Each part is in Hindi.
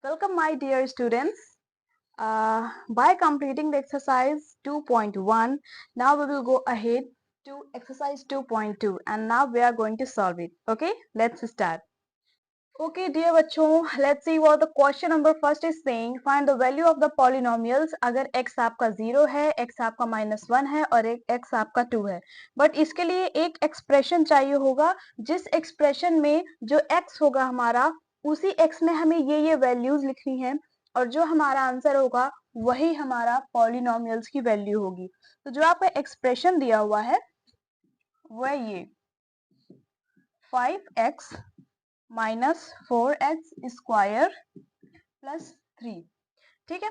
Welcome my dear students. By completing the exercise 2.1, now we will go ahead to exercise 2.2 and now we are going to solve it. Okay, let's start. Okay dear बच्चों, let's see what the question number first is saying. Find the value of the polynomials. अगर x आपका 0 है, x आपका -1 है और एक x आपका 2 है, बट इसके लिए एक एक्सप्रेशन चाहिए होगा जिस एक्सप्रेशन में जो x होगा हमारा, उसी x में हमें ये वैल्यूज लिखनी है और जो हमारा आंसर होगा वही हमारा पॉलिनोमियल्स की वैल्यू होगी. तो जो आपका एक्सप्रेशन दिया हुआ है वह ये 5x -4x² प्लस 3. ठीक है,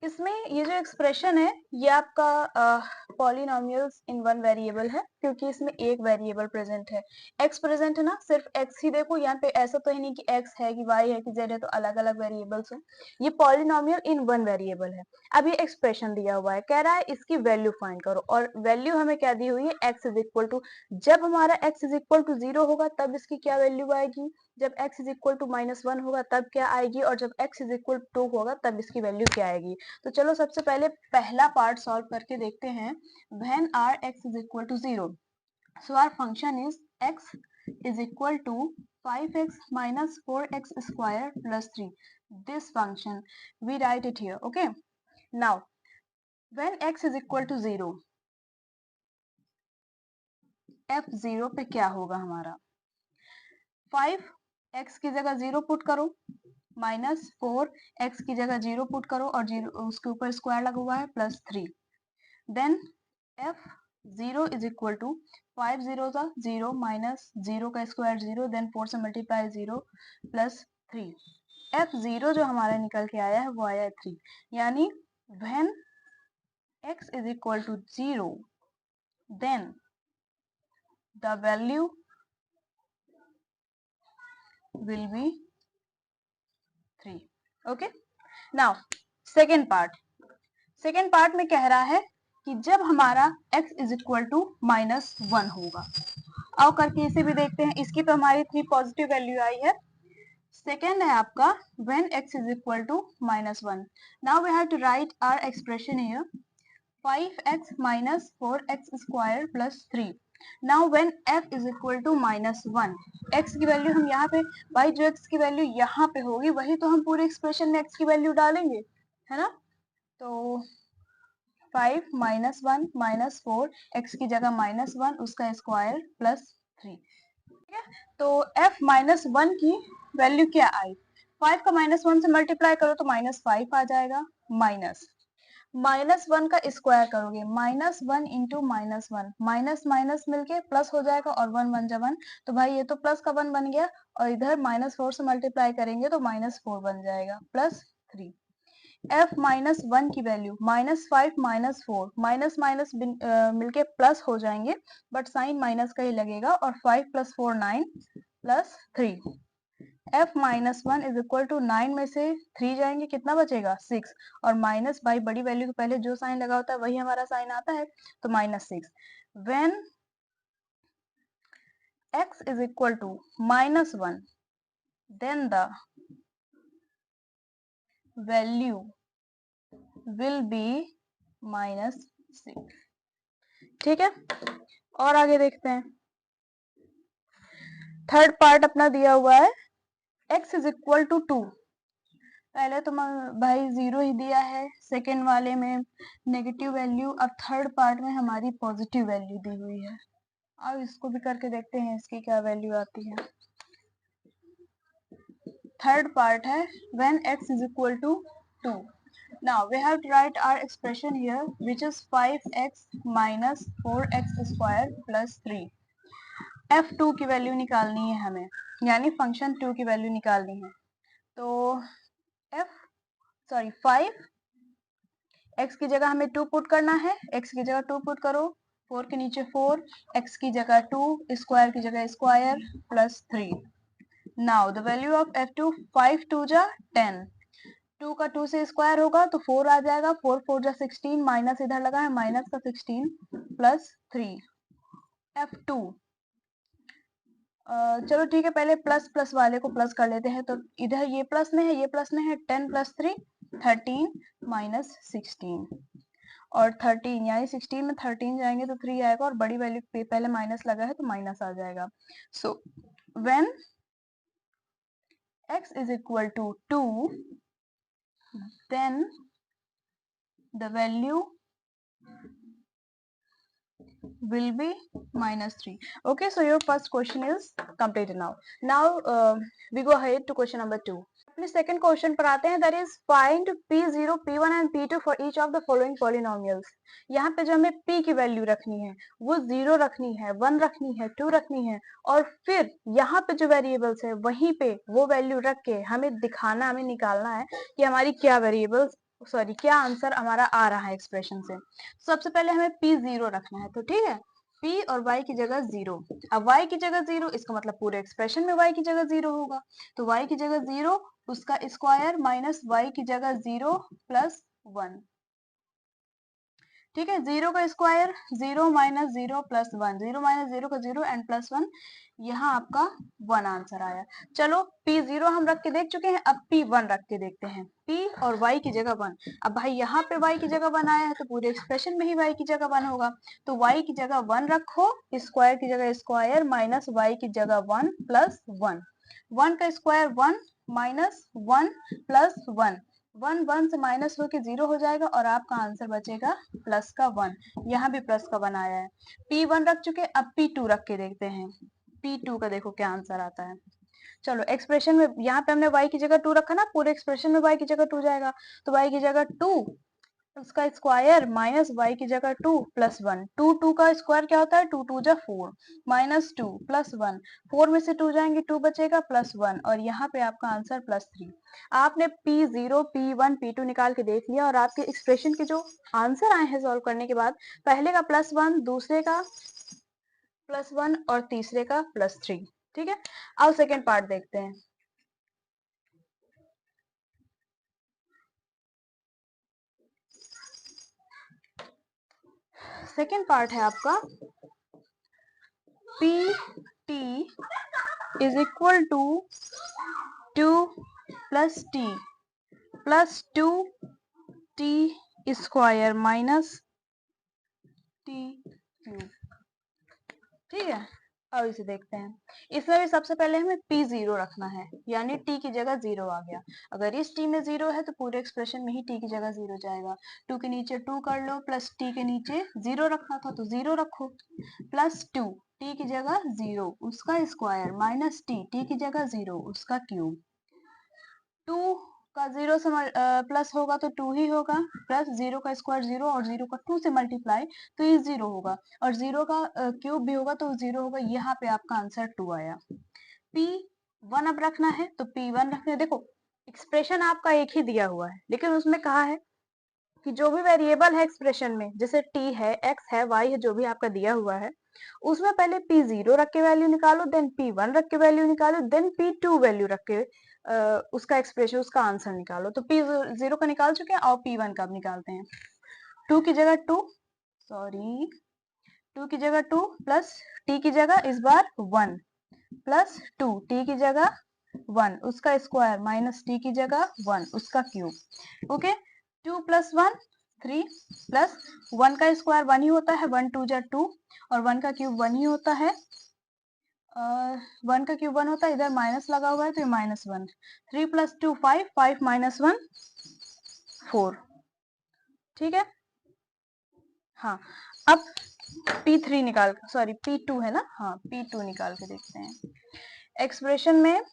इसमें ये जो एक्सप्रेशन है ये आपका पॉलिनोमियल्स इन वन वेरिएबल है क्योंकि इसमें एक वेरिएबल प्रेजेंट है. x प्रेजेंट है ना, सिर्फ x ही देखो, यहाँ पे ऐसा तो है नहीं कि x है कि y है कि z है तो अलग अलग वेरिएबल्स हैं. ये पॉलिनोमियल इन वन वेरिएबल है. अब ये एक्सप्रेशन दिया हुआ है, कह रहा है इसकी वैल्यू फाइंड करो और वैल्यू हमें क्या दी हुई है x इज इक्वल टू, जब हमारा x इज इक्वल टू 0 होगा तब इसकी क्या वैल्यू आएगी, जब x इज इक्वल टू -1 होगा तब क्या आएगी और जब x इज इक्वल टू 2 होगा तब इसकी वैल्यू क्या आएगी. तो चलो सबसे पहले पहला पार्ट सॉल्व करके देखते हैं. When R x is equal to 0, so R function is x is equal to 5x -4x² plus 3. This function we write it here. Okay, now when x is equal to 0, f0 पे क्या होगा हमारा, 5x की जगह 0 पुट करो, -4x की जगह 0 पुट करो और 0 उसके ऊपर स्क्वायर लगा हुआ है plus 3. Then f0 is equal to 5 0 का 0 माइनस 0 का स्क्वायर 0, देन 4 से मल्टीप्लाई 0 प्लस 3. f0 जो हमारा निकल के आया है वो आया है 3. यानी when x is equal to 0, then the value will be 3. Okay, now second part में कह रहा है कि जब हमारा x इज इक्वल टू -1 होगा. आओ करके इसे भी देखते हैं. इसकी तो हमारी 3 पॉजिटिव वैल्यू आई है. सेकेंड है आपका when x is equal to -1. now we have to write our expression here, 5x -4x² plus 3. now when f is equal to -1, x की वैल्यू हम यहाँ पे, भाई जो x की वैल्यू यहाँ पे होगी वही तो हम पूरे एक्सप्रेशन में x की वैल्यू डालेंगे, है ना. तो 5 -1 -4, x की जगह -1 उसका स्क्वायर प्लस 3. ठीक है, तो f -1 की वैल्यू क्या आई, 5 का -1 से मल्टीप्लाई करो तो -5 आ जाएगा, -1 का स्क्वायर करोगे, -1 इंटू -1, माइनस माइनस मिलके प्लस हो जाएगा और 1 1 जा 1, तो भाई ये तो प्लस का 1 बन गया और इधर -4 से मल्टीप्लाई करेंगे तो -4 बन जाएगा प्लस 3. f -1 की वैल्यू -5 -4, माइनस माइनस मिलके प्लस हो जाएंगे बट साइन माइनस का ही लगेगा और 5 + 4 9 plus 3. f -1 is equal to 9 में से 3 जाएंगे, कितना बचेगा 6, और माइनस बाई बड़ी वैल्यू के पहले जो साइन लगा होता है वही हमारा साइन आता है तो -6. When x is equal to -1, then the value will be -6. ठीक है, और आगे देखते हैं. थर्ड पार्ट अपना दिया हुआ है x इज इक्वल टू 2. पहले तो भाई 0 ही दिया है, सेकेंड वाले में नेगेटिव वैल्यू, अब थर्ड पार्ट में हमारी पॉजिटिव वैल्यू दी हुई है. अब इसको भी करके देखते हैं इसकी क्या वैल्यू आती है. थर्ड पार्ट है when x is equal to 2. now we have to write our expression here which is 5x -4x² plus 3. f2 की वैल्यू निकालनी है हमें, यानी फंक्शन 2 की वैल्यू निकालनी है. तो 5 x की जगह हमें 2 पुट करना है, x की जगह 2 पुट करो, 4 के नीचे 4, x की जगह 2, स्क्वायर की जगह square plus 3. Now the value of f2, 5 2 जा 10, 2 का 2 से स्क्वायर होगा तो 4 आ जाएगा, 4 4 जा 16, माइनस इधर लगा है माइनस का 16 प्लस 3. f2 चलो ठीक है, पहले प्लस प्लस वाले को प्लस कर लेते हैं। तो इधर ये प्लस में है, ये प्लस में है, 10 + 3 13 - 16 और 13 यानी 16 में 13 जाएंगे तो 3 आएगा और बड़ी वैल्यू पे पहले माइनस लगा है तो माइनस आ जाएगा। So when x is equal to 2 then the value will be -3. Okay, so your first question is completed now. Now we go ahead to question number 2. अपने सेकंड क्वेश्चन पर आते हैं, that is find p0 p1 and p2 for each of the following polynomials. यहाँ पे जो हमें p की वैल्यू रखनी है वो 0 रखनी है, 1 रखनी है, 2 रखनी है और फिर यहाँ पे जो वेरिएबल्स है वहीं पे वो वैल्यू रख के हमें दिखाना, हमें निकालना है कि हमारी क्या वेरिएबल्स सॉरी क्या आंसर हमारा आ रहा है एक्सप्रेशन से। सबसे पहले हमें p0 रखना है, तो ठीक है, p और y की जगह 0। अब y की जगह 0 इसका मतलब पूरे एक्सप्रेशन में y की जगह 0 होगा, तो y की जगह 0 उसका स्क्वायर माइनस y की जगह 0 + 1। ठीक है, 0 का स्क्वायर 0 - 0 + 1, 0 - 0 का 0 एंड +1, यहाँ आपका 1 आंसर आया। चलो p0 हम रख के देख चुके हैं, अब p1 रख के देखते हैं। p और y की जगह 1। अब भाई यहाँ पे y की जगह 1 आया है तो पूरे एक्सप्रेशन में ही y की जगह 1 होगा, तो y की जगह 1 रखो, स्क्वायर की जगह स्क्वायर माइनस y की जगह 1 + 1। 1 का स्क्वायर 1 माइनस 1 + 1, 1 1 से माइनस होके 0 हो जाएगा और आपका आंसर बचेगा प्लस का 1। यहाँ भी प्लस का 1 आया है। p1 रख चुके, अब p2 रख के देखते हैं। p2 का देखो क्या आंसर आता है। चलो एक्सप्रेशन में यहाँ पे हमने y की जगह 2 रखा ना, पूरे एक्सप्रेशन में y की जगह 2 जाएगा, तो y की जगह 2 उसका स्क्वायर माइनस y की जगह 2 + 1। 2 2 का स्क्वायर क्या होता है, 2 2 जा 4 -2 + 1, 4 में से 2 जाएंगे 2 बचेगा +1 और यहाँ पे आपका आंसर +3। आपने p0 p1 p2 निकाल के देख लिया और आपके एक्सप्रेशन के जो आंसर आए हैं सॉल्व करने के बाद, पहले का +1, दूसरे का +1 और तीसरे का +3। ठीक है, अब सेकेंड पार्ट देखते हैं। सेकेंड पार्ट है आपका pt is equal to 2 + t + 2t square minus t cube. ठीक है, अब इसे देखते हैं। इसमें भी सबसे पहले हमें p0 रखना है, यानी t की जगह 0 आ गया। अगर इस t में 0 है तो पूरे एक्सप्रेशन में ही t की जगह 0 जाएगा। 2 के नीचे 2 कर लो, प्लस t के नीचे 0 रखना था तो 0 रखो, +2 t की जगह 0 उसका स्क्वायर माइनस t की जगह 0 उसका क्यूब। 2 का 0 से प्लस होगा तो 2 ही होगा, प्लस 0 का स्क्वायर 0 और 0 का 2 से मल्टीप्लाई तो ये 0 होगा और 0 का क्यूब भी होगा तो 0 होगा। यहाँ पे आपका आंसर 2 आया। p1 अब रखना है तो p1 रखना है। देखो एक्सप्रेशन आपका एक ही दिया हुआ है, लेकिन उसमें कहा है कि जो भी वेरिएबल है एक्सप्रेशन में, जैसे t है, x है, y है, जो भी आपका दिया हुआ है, उसमें पहले p0 रख के वैल्यू निकालो, देन p1 रख के वैल्यू निकालो, देन p2 वैल्यू रख के उसका एक्सप्रेशन, उसका आंसर निकालो। तो p0 का निकाल चुके हैं और p1 का अब निकालते हैं। 2 की जगह 2 सॉरी 2 की जगह 2 प्लस t की जगह इस बार 1 प्लस 2 t की जगह 1 उसका स्क्वायर माइनस t की जगह 1 उसका क्यूब। ओके, 2 + 1 3 प्लस 1 का स्क्वायर 1 ही होता है, 1 2 जा 2 और 1 का क्यूब 1 ही होता है, 1 का क्यूब 1 होता है, इधर माइनस लगा हुआ है तो ये -1। 3 + 2 5 5 - 1 4। ठीक है, हाँ अब p3 निकाल सॉरी p2 है ना, हाँ p2 निकाल के देखते हैं। एक्सप्रेशन में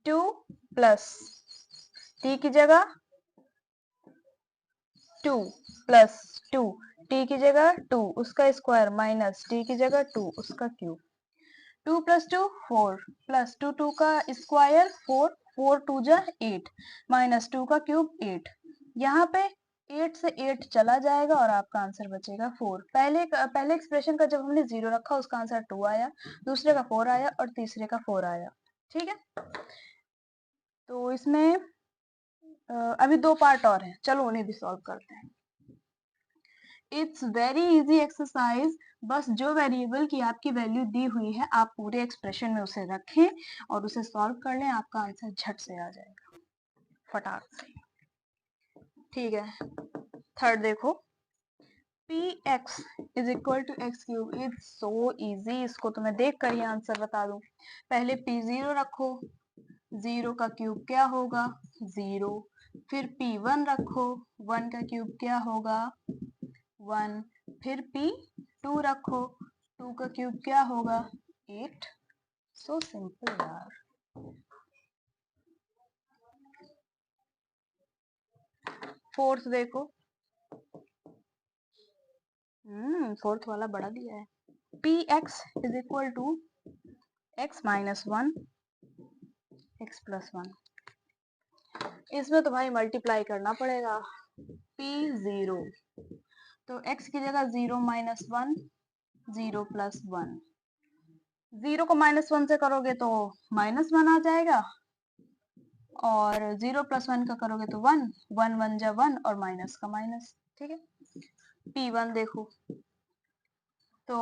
2 प्लस t की जगह 2 प्लस 2 t की जगह 2 उसका स्क्वायर माइनस t की जगह 2 उसका क्यूब। 2 + 2 4 प्लस 2 2 का स्क्वायर 4 4 2 जा 8 माइनस 2 का क्यूब 8। यहाँ पे 8 से 8 चला जाएगा और आपका आंसर बचेगा 4। पहले एक्सप्रेशन का जब हमने 0 रखा उसका आंसर 2 आया, दूसरे का 4 आया और तीसरे का 4 आया। ठीक है, तो इसमें अभी 2 पार्ट और हैं, चलो उन्हें भी सॉल्व करते हैं। It's very easy exercise. बस जो वेरिएबल की आपकी वैल्यू दी हुई है आप पूरे एक्सप्रेशन में उसे रखें और उसे सॉल्व कर लें, आपका आंसर झट से आ जाएगा फटाक से। ठीक है, थर्ड देखो, px is equal to x cube. It's so easy, इसको तो मैं देख कर ही आंसर बता दूं। पहले p0 रखो, 0 का क्यूब क्या होगा 0, फिर p1 रखो, 1 का क्यूब क्या होगा 1, फिर p2 रखो, 2 का क्यूब क्या होगा 8। सो सिंपल यार। फोर्थ देखो, फोर्थ वाला बड़ा दिया है। px is equal to x minus 1 x plus 1। इसमें तो भाई मल्टीप्लाई करना पड़ेगा। p0 तो x की जगह 0 माइनस 1 0 प्लस 1। 0 को माइनस 1 से करोगे तो माइनस 1 आ जाएगा, और 0 प्लस 1 का करोगे तो 1 1 1 जा 1 और माइनस का माइनस। ठीक है, p1 देखो तो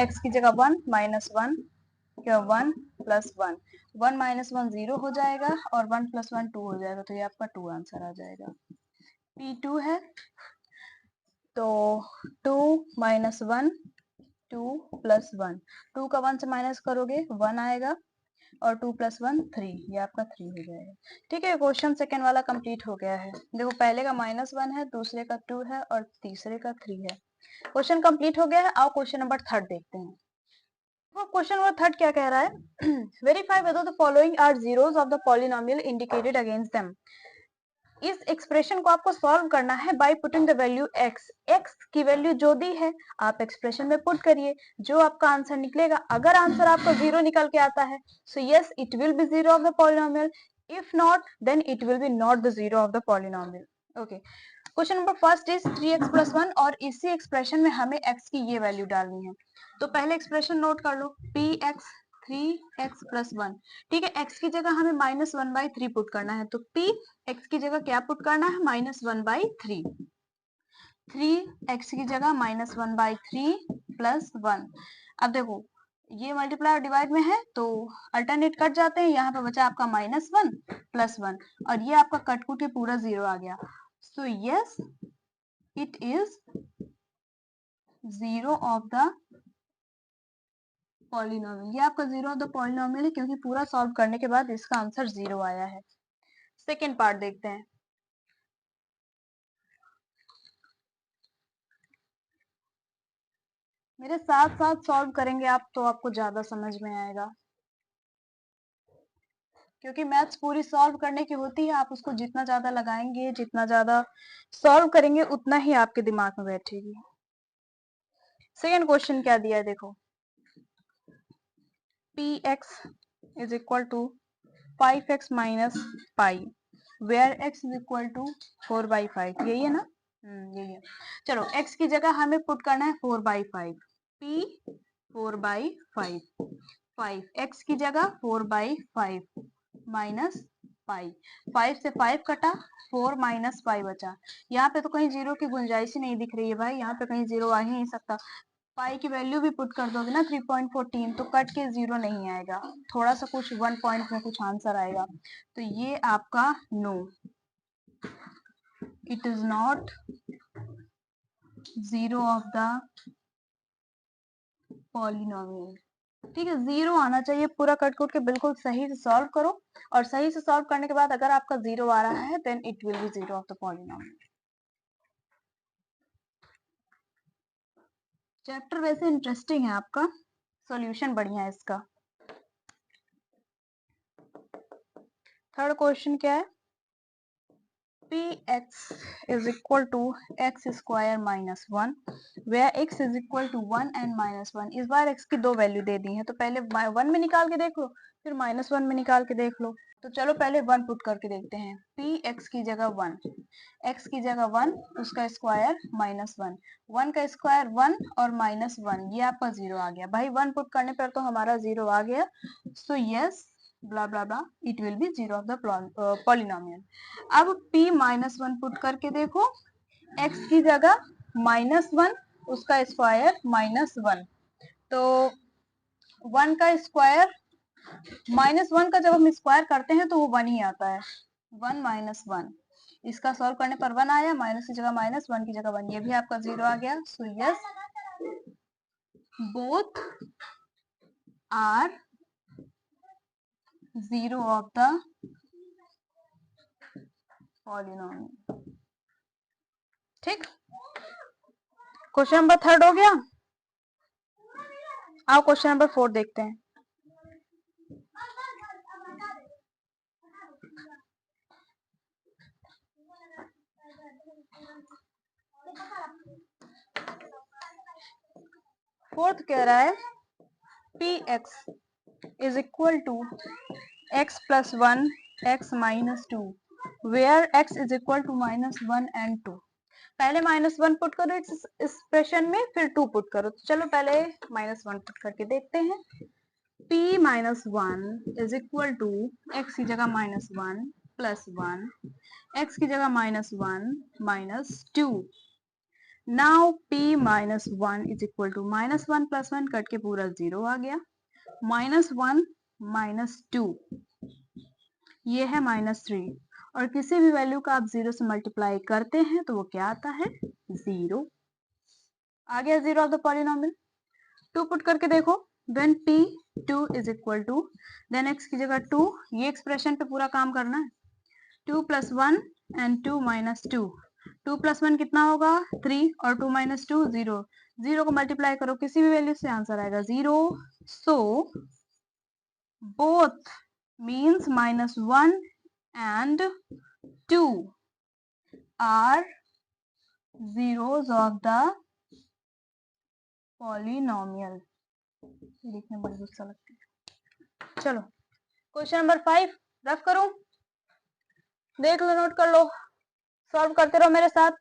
x की जगह 1 माइनस 1 क्या 1 प्लस 1, 1 माइनस 1 0 हो जाएगा और 1 प्लस 1 2 हो जाएगा, तो ये आपका 2 आंसर आ जाएगा। p2 है तो 2 माइनस 1 2 प्लस 1, 2 का 1 से माइनस करोगे 1 आएगा और 2 प्लस 1 3, ये आपका 3 हो जाएगा। ठीक है, क्वेश्चन सेकंड वाला कंप्लीट हो गया है। देखो पहले का -1 है, दूसरे का 2 है और तीसरे का 3 है। क्वेश्चन कंप्लीट हो गया है। आओ क्वेश्चन नंबर थर्ड देखते हैं। क्वेश्चन नंबर थर्ड क्या कह रहा है, verify whether the following are zeros of the polynomial indicated against them. इस एक्सप्रेशन को आपको सॉल्व करना है by putting the value x। x की वैल्यू जो दी है आप एक्सप्रेशन में पुट करिए, जो आपका आंसर निकलेगा। अगर आंसर आपको 0 निकल के आता है so yes it will be 0 of the polynomial, if not then it will be not the 0 of the polynomial. Okay, question number first is 3x plus 1 और इसी एक्सप्रेशन में हमें x की ये वैल्यू डालनी है। तो पहले एक्सप्रेशन नोट कर लो, px 3x प्लस 1। ठीक है, x की जगह हमें -1/3 पुट करना है, तो p x की जगह क्या पुट करना है -1/3। 3x की जगह -1/3 प्लस 1। अब देखो ये मल्टीप्लाई और डिवाइड में है तो अल्टरनेट कट जाते हैं, यहाँ पे बचा आपका -1 प्लस 1 और ये आपका कट कुट के पूरा 0 आ गया। So yes it is 0 of the polynomial. ये आपका 0 ऑफ द पॉलिनोमियल है क्योंकि पूरा सॉल्व करने के बाद इसका आंसर 0 आया है। सेकेंड पार्ट देखते हैं। मेरे साथ साथ सॉल्व करेंगे आप तो आपको ज्यादा समझ में आएगा, क्योंकि मैथ्स पूरी सॉल्व करने की होती है। आप उसको जितना ज्यादा लगाएंगे, जितना ज्यादा सॉल्व करेंगे, उतना ही आपके दिमाग में बैठेगी। सेकेंड क्वेश्चन क्या दिया है देखो, px is equal to 5x minus pi where x is equal to 4/5। यही है ना, यही है। चलो x की जगह हमें पुट करना है 4/5, p 4/5, 5x की जगह 4/5 माइनस पाई, 5 से 5 कटा 4 माइनस पाई बचा। यहाँ पे तो कहीं 0 की गुंजाइश ही नहीं दिख रही है भाई, यहाँ पे कहीं 0 आ ही नहीं सकता। पाई की वैल्यू भी पुट कर दोगे ना 3.14 तो कट के 0 नहीं आएगा, थोड़ा सा कुछ 1 पॉइंट में कुछ आंसर आएगा। तो ये आपका no, it is not 0 of the polynomial. ठीक है, 0 आना चाहिए। पूरा कट कुट के बिल्कुल सही से सॉल्व करो और सही से सॉल्व करने के बाद अगर आपका 0 आ रहा है then it will be 0 of the polynomial. Chapter वैसे इंटरेस्टिंग है आपका, सॉल्यूशन बढ़िया है इसका। थर्ड क्वेश्चन क्या है, px is equal to x square minus 1 where x is equal to 1 and -1। इस बार x की दो वैल्यू दे दी है तो पहले 1 में निकाल के देख लो, फिर -1 में निकाल के देख लो। तो चलो पहले 1 पुट करके देखते हैं। px की जगह 1, x की जगह 1 उसका स्क्वायर -1, 1 का स्क्वायर 1 और -1, ये आपका 0 आ गया। भाई 1 पुट करने पर तो हमारा 0 आ गया। So yes blah blah blah it will be 0 of the polynomial। अब p -1 पुट करके देखो, x की जगह -1 उसका स्क्वायर -1, तो 1 का स्क्वायर -1 का जब हम स्क्वायर करते हैं तो वो 1 ही आता है, 1 - 1, इसका सॉल्व करने पर 1 आया, माइनस की जगह माइनस, 1 की जगह 1, ये भी आपका 0 आ गया। So yes, both are 0 of the polynomial. ठीक, क्वेश्चन नंबर 3 हो गया। आओ क्वेश्चन नंबर 4 देखते हैं। फोर्थ कह रहा है P X is equal to x + 1 x - 2 where x is equal to -1 and 2। पहले -1 पुट करो इस एक्सप्रेशन में, फिर 2 पुट करो। तो चलो पहले -1 पुट करके देखते हैं। p - 1 is equal to x की जगह -1 + 1 x की जगह -1 - 2। Now p - 1 is equal to -1 + 1 cut के पूरा 0 आ गया, -1 - 2 ये है -3, और किसी भी वैल्यू का आप 0 से मल्टीप्लाई करते हैं तो वो क्या आता है, 0 आ गया। 0 ऑफ द पॉलिनोमियल। 2 पुट करके देखो, when p2 is equal to, then x की जगह 2, ये एक्सप्रेशन पे पूरा काम करना है। 2 + 1 and 2 - 2, 2 + 1 कितना होगा, 3, और 2 - 2 0, 0 को मल्टीप्लाई करो किसी भी वैल्यू से, आंसर आएगा 0। So both means -1 and 2 are zeros of the polynomial। देखने बड़ी गुस्सा लगती है। चलो क्वेश्चन नंबर 5 रफ करूं, देख लो, नोट कर लो, सॉल्व करते रहो मेरे साथ।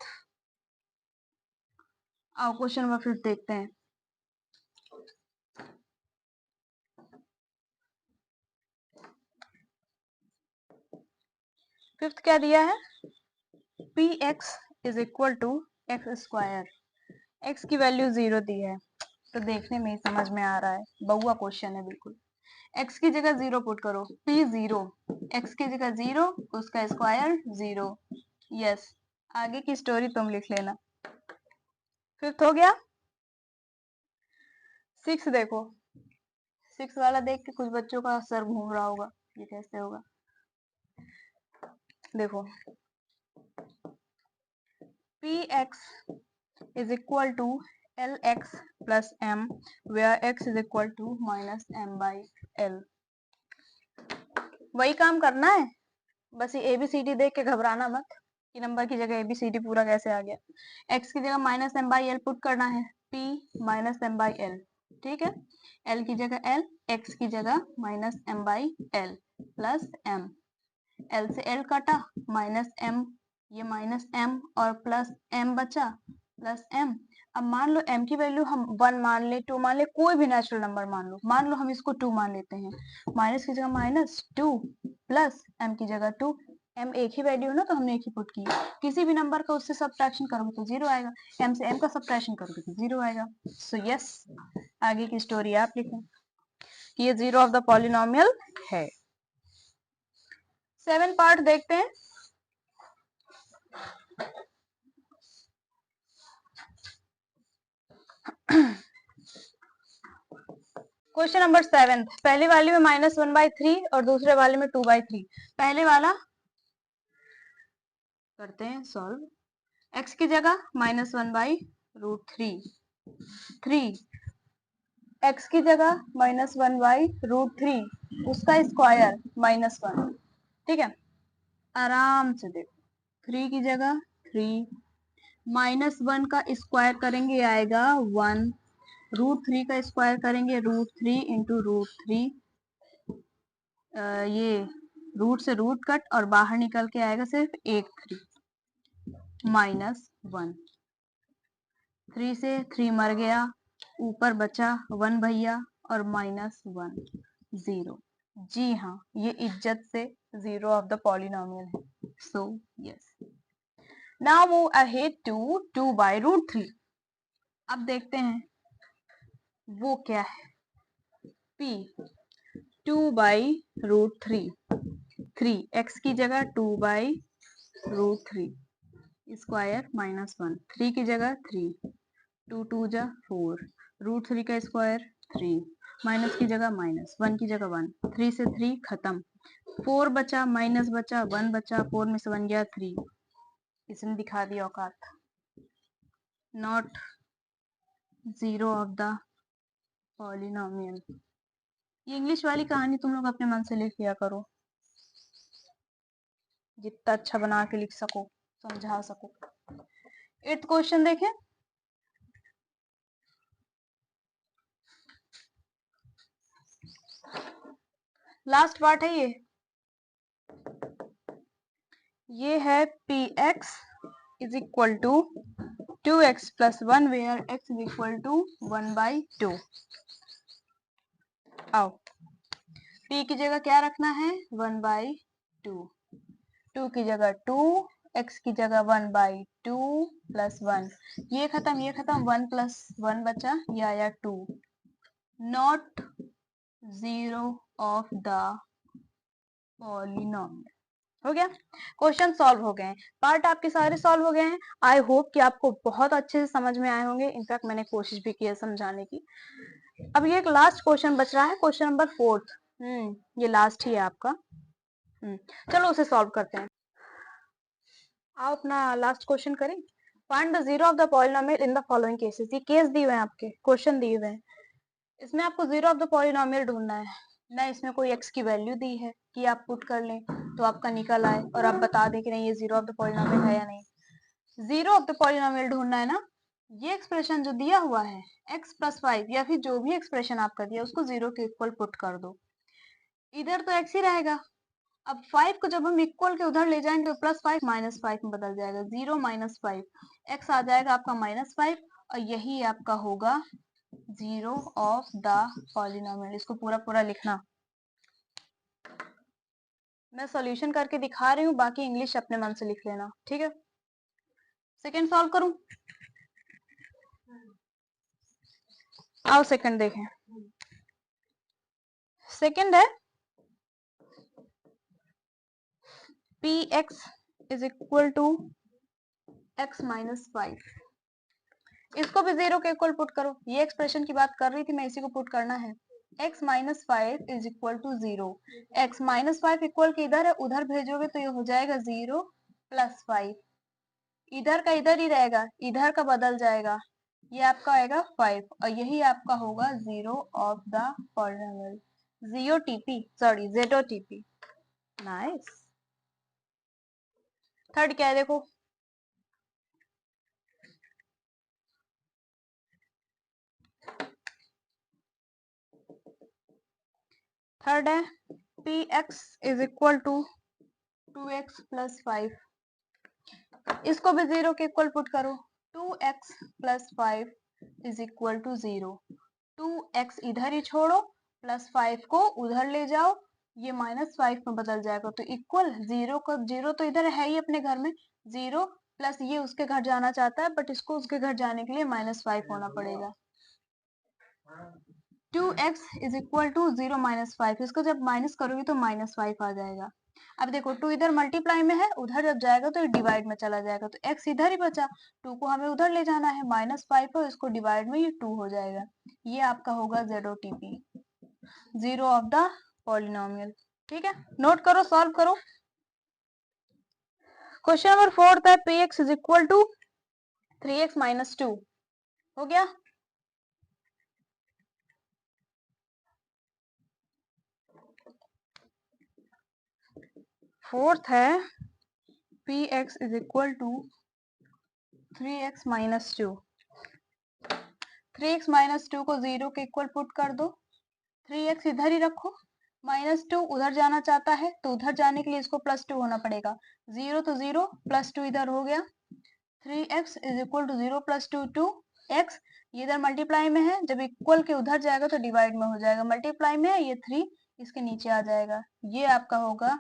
आओ क्वेश्चन नंबर 5 देखते हैं। फिफ्थ क्या दिया है, P X is equal to x²। x की वैल्यू 0 दी है, तो देखने में ही समझ में आ रहा है बउआ क्वेश्चन है बिल्कुल। x की जगह 0 पुट करो, p 0, x की जगह 0 उसका स्क्वायर 0। यस, आगे की स्टोरी तुम लिख लेना। फिफ्थ हो गया। 6 देखो, 6 वाला देख के कुछ बच्चों का सर घूम रहा होगा, ये कैसे होगा। देखो, px is equal to lx plus m where x is equal to -m/l। वही काम करना है, बस ये ABCD देख के घबराना मत कि नंबर की जगह ABCD पूरा कैसे आ गया। x की जगह -m/l पुट करना है, p -m/l, ठीक है। l की जगह l, x की जगह -m/l प्लस m, l से l कटा, -m, ये -m और प्लस m बचा, प्लस m। अब मान लो m की वैल्यू हम 1 मान ले, 2 मान ले, कोई भी नेचुरल नंबर मान लो हम इसको 2 मान लेते हैं। माइनस की जगह -2 प्लस m की जगह 2, m एक ही वैल्यू है ना, तो हमने एक ही पुट की। किसी भी नंबर का उससे सब्ट्रैक्शन करोगे तो 0 आएगा, m से m का सब्ट्रैक्शन करोगे तो 0 आएगा। सो यस, आगे की स्टोरी आप लिखें कि ये 0 ऑफ द पॉलिनोमियल है। 7 पार्ट देखते हैं। क्वेश्चन नंबर 7, पहले वाले में -1/3 और दूसरे वाले में 2/3। पहले वाला करते हैं सॉल्व। x की जगह -1/√3, 3 x की जगह -1/√3 उसका स्क्वायर -1, ठीक है। आराम से देखो, 3 की जगह 3, -1 का स्क्वायर करेंगे आएगा 1, √3 का स्क्वायर करेंगे √3 इंटू √3, ये रूट से रूट कट और बाहर निकल के आएगा सिर्फ एक 3, -1, 3 से 3 मर गया, ऊपर बचा 1 भैया और -1, 0। जी हाँ, ये इज्जत से 0 ऑफ द पॉलिनोमियल है। So yes, now move ahead to 2/√3। अब देखते हैं वो क्या है। p 2/√3, 3 x की जगह 2/√3 स्क्वायर -1, 3 की जगह 3, 2 2 जा 4, √3 का स्क्वायर 3, माइनस की जगह माइनस, 1 की जगह 1, 3 से 3 खत्म, 4 बचा, माइनस बचा, 1 बचा, 4 में से 1 गया 3। इसने दिखा दिया औकात। Not zero of the polynomial. ये इंग्लिश वाली कहानी तुम लोग अपने मन से लिख लिया करो, जितना अच्छा बना के लिख सको, समझा सको। 8th क्वेश्चन देखें। लास्ट पार्ट है ये है px is equal to 2x plus 1 where x is equal to 1/2। आओ p की जगह क्या रखना है 1/2, 2 की जगह 2, x की जगह 1/2 प्लस 1, ये खत्म 1 प्लस 1 बचा, ये आया 2। Not zero of the polynomial. हो गया, क्वेश्चन सॉल्व हो गए हैं, पार्ट आपके सारे सॉल्व हो गए हैं। आई होप कि आपको बहुत अच्छे से समझ में आए होंगे, इनफैक्ट मैंने कोशिश भी की है समझाने की। अब ये एक लास्ट क्वेश्चन बच रहा है, क्वेश्चन नंबर 4th। ये लास्ट ही है आपका। चलो उसे सॉल्व करते हैं। आप अपना लास्ट क्वेश्चन करें। Find the zero of the polynomial in the following cases. ये केस दिए हुए हैं आपके, क्वेश्चन दिए हुए हैं, इसमें आपको जीरो ऑफ द पॉलिनोमियल ढूंढना है ना। इसमें कोई x की वैल्यू दी है कि आप पुट कर लें तो आपका निकल आए और आप बता दें कि नहीं ये जीरो ऑफ द पॉलिनोमियल है या नहीं। जीरो ऑफ द पॉलिनोमियल ढूंढना है ना। ये एक्सप्रेशन जो दिया हुआ है x प्लस 5 या फिर जो भी एक्सप्रेशन आपका दिया उसको जीरो के इक्वल पुट कर दो। इधर तो x ही रहेगा। अब 5 को जब हम इक्वल के उधर ले जाएंगे तो +5 -5 में बदल जाएगा, 0 -5, x आ जाएगा आपका -5 और यही आपका होगा जीरो ऑफ द पॉलिनोमियल। इसको पूरा पूरा लिखना, मैं सॉल्यूशन करके दिखा रही हूँ, बाकी इंग्लिश अपने मन से लिख लेना, ठीक है। सेकंड सॉल्व करूं, आओ सेकंड देखें। सेकंड है px is equal to x -5। इसको भी जीरो के इक्वल पुट करो। ये एक्सप्रेशन की बात कर रही थी मैं, इसी को पुट करना है। x -5 is equal to 0। x -5 equal के इधर है, उधर भेजोगे तो ये हो जाएगा 0 + 5। इधर का इधर ही रहेगा, इधर का बदल जाएगा, ये आपका आएगा 5 और यही आपका होगा zero of the polynomial. ZOTP। Nice. Third क्या है देखो। थर्ड है px is equal to 2x + 5। इसको भी जीरो के इक्वल पुट करो। 2x + 5 is equal to 0। 2x इधर ही छोड़ो, +5 को उधर ले जाओ, ये -5 में बदल जाएगा तो इक्वल जीरो का जीरो तो इधर है ही अपने घर में, 0 प्लस ये उसके घर जाना चाहता है बट इसको उसके घर जाने के लिए -5 होना पड़ेगा। 2x इज इक्वल टू 0 -5, इसको जब माइनस करोगे तो -5 आ जाएगा। अब देखो 2 इधर मल्टीप्लाई में है, उधर जब जाएगा तो डिवाइड में चला जाएगा तो x इधर ही बचा, 2 को हमें उधर ले जाना है, -5 है, इसको डिवाइड में ये 2 हो जाएगा। ये आपका होगा ZOTP, zero of the polynomial. ठीक है, नोट करो, सॉल्व करो। क्वेश्चन नंबर 4 है px is equal to 3x - 2। हो गया। फोर्थ है px is equal to 3x - 2। 3x - 2 को 0 के इक्वल पुट कर दो। 3x इधर ही रखो, -2 उधर जाना चाहता है तो उधर जाने के लिए इसको +2 होना पड़ेगा। 0 तो 0, +2 इधर हो गया। 3x is equal to 0 + 2 2x। ये इधर मल्टीप्लाई में है, जब इक्वल के उधर जाएगा तो डिवाइड में हो जाएगा। मल्टीप्लाई में है, ये 3 इसके नीचे आ जाएगा। ये आपका होगा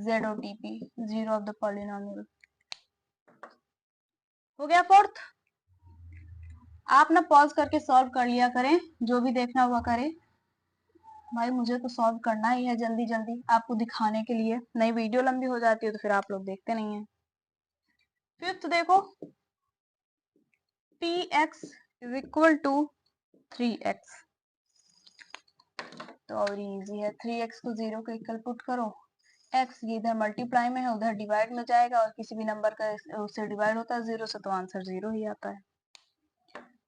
ZOTP, zero of the polynomial. हो गया फोर्थ। आप ना पॉज करके सॉल्व कर लिया करें, जो भी देखना हुआ करें। भाई मुझे तो सॉल्व करना ही है जल्दी जल्दी आपको दिखाने के लिए, नई वीडियो लंबी हो जाती है तो फिर आप लोग देखते नहीं है। फिफ्थ देखो, px is equal to 3x, तो और इजी है। 3x को 0 के इक्वल पुट करो, x ये इधर मल्टीप्लाई में है, उधर डिवाइड में जाएगा, और किसी भी नंबर का उससे डिवाइड होता है 0 से, तो आंसर 0 ही आता है।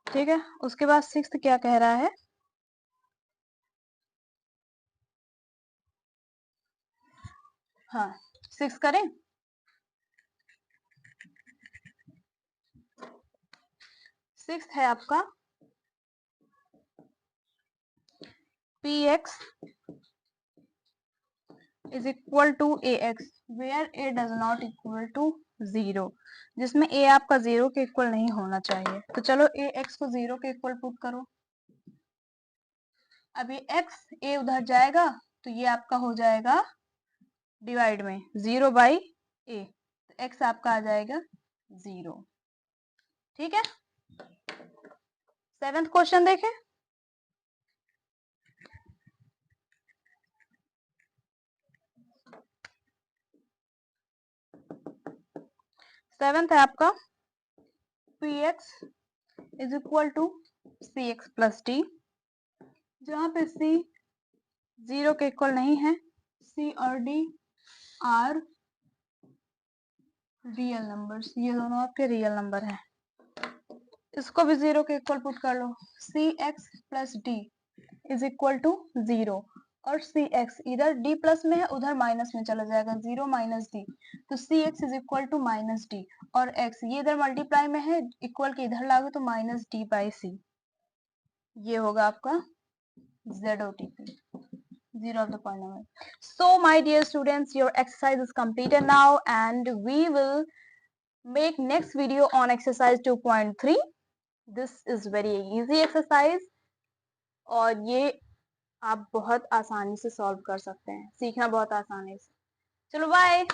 ठीक है, उसके बाद सिक्स्थ क्या कह रहा है, हाँ 6 करें। सिक्स्थ है आपका px is equal to ax where a does not equal to 0, जिसमें a आपका 0 के इक्वल नहीं होना चाहिए। तो चलो ax को 0 के इक्वल पुट करो। अब ये x a उधर जाएगा तो ये आपका हो जाएगा डिवाइड में 0 बाई a, तो x आपका आ जाएगा 0। ठीक है, सेवेंथ क्वेश्चन देखें। सेवेंथ है आपका px is equal to cx plus d, जहां पे c 0 के इक्वल नहीं है, c और d आर रियल नंबर्स, ये दोनों आपके रियल नंबर है। इसको भी 0 के इक्वल पुट कर लो, C X plus D is equal to 0, और सी एक्स इधर डी प्लस में है, उधर माइनस में चला जाएगा, 0 माइनस डी, तो C X is equal to minus D, और एक्स ये इधर मल्टीप्लाई में है, इक्वल के इधर लागू तो माइनस डी बाई सी, ये होगा आपका ZOTP, zero of the polynomial. So my dear students, your exercise is completed now, and we will make next video on exercise 2.3. This is very easy exercise, और ये आप बहुत आसानी से सॉल्व कर सकते हैं, सीखना बहुत आसानी से। चलो बाय।